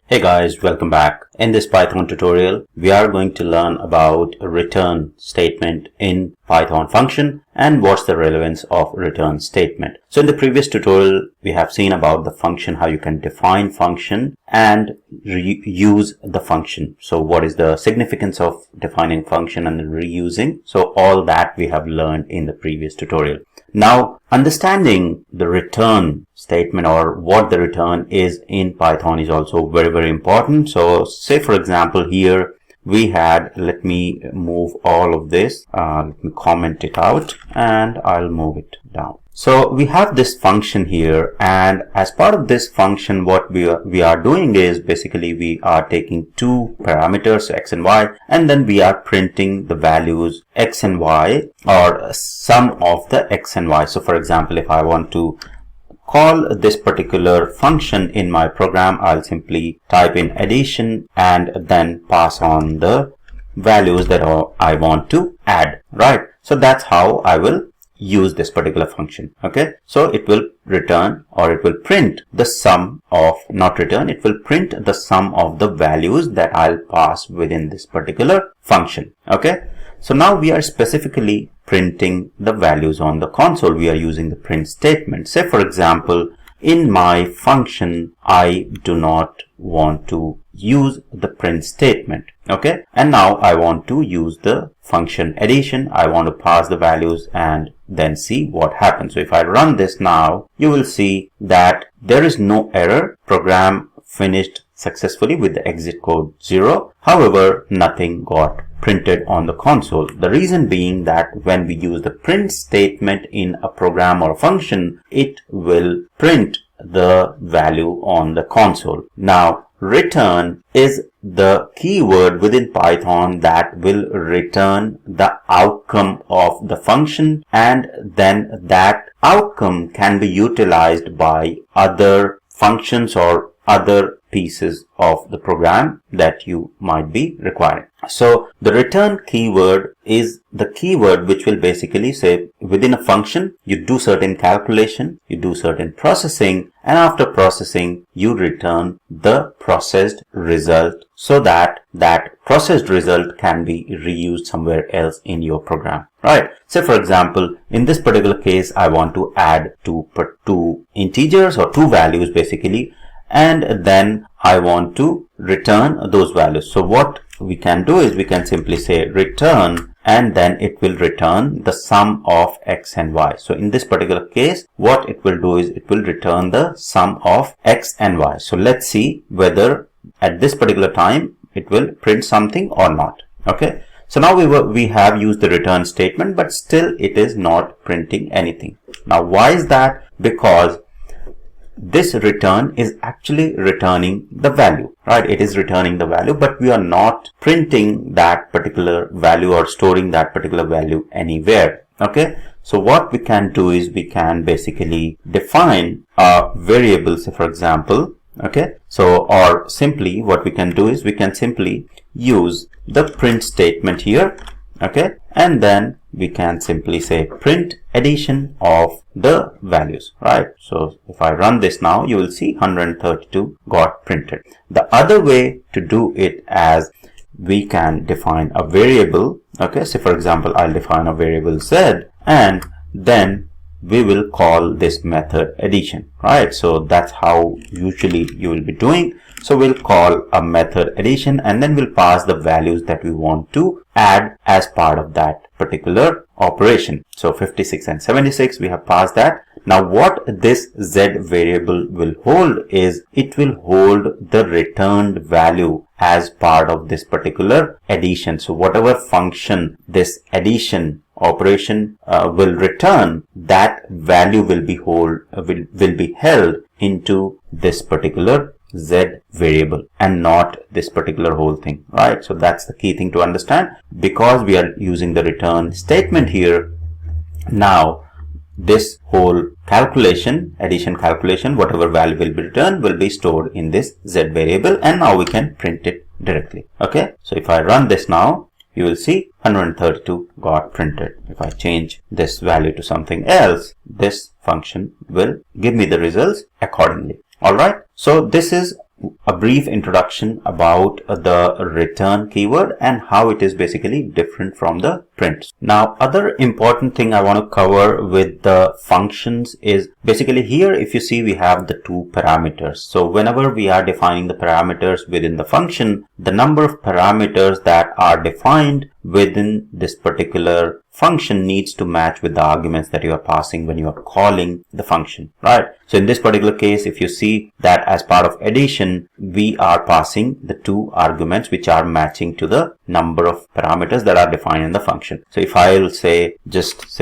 Hey guys, welcome back. In this Python tutorial, we are going to learn about a return statement in Python function and what's the relevance of return statement. So in the previous tutorial, we have seen about the function, how you can define function and reuse the function. So what is the significance of defining function and reusing? So all that we have learned in the previous tutorial. Now, understanding the return statement or what the return is in Python is also very important. So say for example here we had, let me move all of this, let me comment it out and I'll move it down. So we have this function here, and as part of this function what we are doing is basically we are taking two parameters, x and y, and then we are printing the values x and y or sum of the x and y. So for example, if I want to call this particular function in my program, I'll simply type in addition and then pass on the values that I want to add, right? So that's how I will use this particular function. Okay, so it will return, or it will print the sum of, not return, it will print the sum of the values that I'll pass within this particular function. Okay, so now we are specifically printing the values on the console. We are using the print statement. Say for example, in my function I do not want to use the print statement. Okay, and now I want to use the function addition. I want to pass the values and then see what happens. So if I run this now, you will see that there is no error. Program finished successfully with the exit code 0. However, nothing got printed on the console. The reason being that when we use the print statement in a program or a function, it will print the value on the console. Now, return is the keyword within Python that will return the outcome of the function, and then that outcome can be utilized by other functions or other pieces of the program that you might be requiring. So the return keyword is the keyword which will basically say within a function you do certain calculation, you do certain processing, and after processing you return the processed result so that that processed result can be reused somewhere else in your program, right? So for example, in this particular case I want to add two integers or two values basically, and then I want to return those values. So what we can do is we can simply say return, and then it will return the sum of x and y. So in this particular case, what it will do is it will return the sum of x and y. So let's see whether at this particular time it will print something or not. Okay, so now we have used the return statement, but still it is not printing anything. Now why is that? Because this return is actually returning the value, right? It is returning the value, but we are not printing that particular value or storing that particular value anywhere. Okay, so what we can do is we can basically define a variable, say for example. Okay, so or simply what we can do is we can simply use the print statement here. Okay, and then we can simply say print addition of the values, right? So if I run this now, you will see 132 got printed. The other way to do it as we can define a variable. Okay, so for example, I'll define a variable z, and then we will call this method addition, right? So that's how usually you will be doing. So we'll call a method addition, and then we'll pass the values that we want to add as part of that particular operation. So 56 and 76, we have passed that. Now what this z variable will hold is it will hold the returned value as part of this particular addition. So whatever function this addition operation will return, that value will be held into this particular z variable and not this particular whole thing, right? So that's the key thing to understand. Because we are using the return statement here, now this whole calculation, addition calculation, whatever value will be returned will be stored in this z variable, and now we can print it directly. Okay, so if I run this now, you will see 132 got printed. If I change this value to something else, this function will give me the results accordingly. Alright, so this is a brief introduction about the return keyword and how it is basically different from the print. Now, other important thing I want to cover with the functions is basically here, if you see, we have the two parameters. So whenever we are defining the parameters within the function, the number of parameters that are defined within this particular function needs to match with the arguments that you are passing when you are calling the function, right? So in this particular case, if you see that as part of addition, we are passing the two arguments which are matching to the number of parameters that are defined in the function. So if I'll say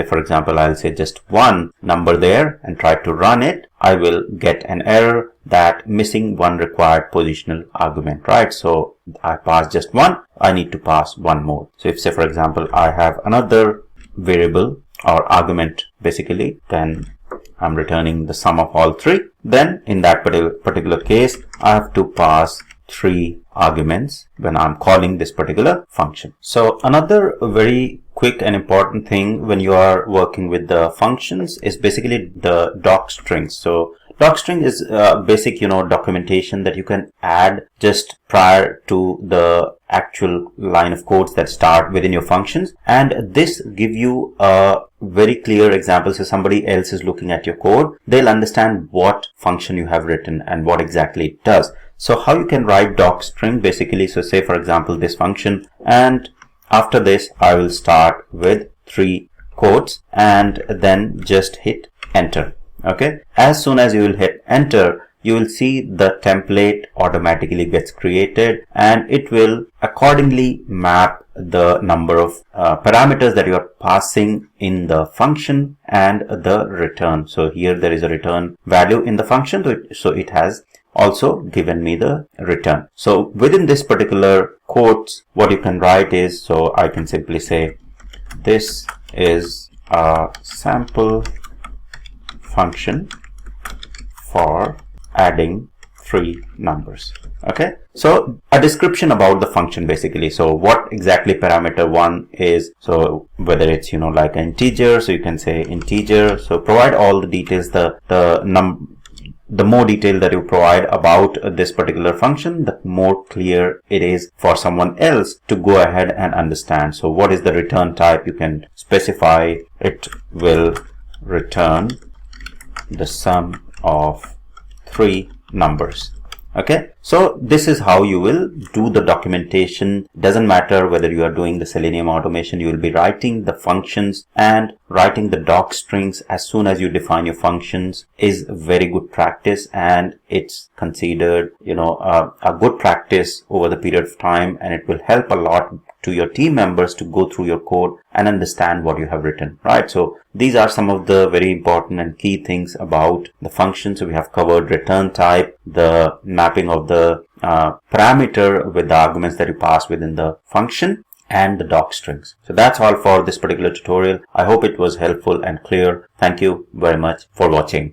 for example, I'll say just one number there and try to run it, I will get an error that missing one required positional argument, right? So I pass just one, I need to pass one more. So if, say for example, I have another variable or argument basically, then I'm returning the sum of all three. Then in that particular case, I have to pass three arguments when I'm calling this particular function. So another very quick and important thing when you are working with the functions is basically the doc strings. So docstring is basic, documentation that you can add just prior to the actual line of codes that start within your functions, and this give you a very clear example. So somebody else is looking at your code, they'll understand what function you have written and what exactly it does. So how you can write docstring basically, so say for example this function, and after this I will start with 3 quotes and then just hit enter. Okay, as soon as you will hit enter, you will see the template automatically gets created and it will accordingly map the number of parameters that you are passing in the function and the return. So here there is a return value in the function, so it has also given me the return. So within this particular quotes, what you can write is, so I can simply say this is a sample function for adding 3 numbers. Okay, so a description about the function basically. So what exactly parameter 1 is, so whether it's like an integer, so you can say integer. So provide all the details, the more detail that you provide about this particular function, the more clear it is for someone else to go ahead and understand. So what is the return type? You can specify it will return the sum of 3 numbers. Okay, so this is how you will do the documentation. Doesn't matter whether you are doing the Selenium automation, you will be writing the functions and writing the doc strings as soon as you define your functions is very good practice, and it's considered a good practice over the period of time, and it will help a lot to your team members to go through your code and understand what you have written, right? So these are some of the very important and key things about the function. So we have covered return type, the mapping of the parameter with the arguments that you pass within the function, and the doc strings. So that's all for this particular tutorial. I hope it was helpful and clear. Thank you very much for watching.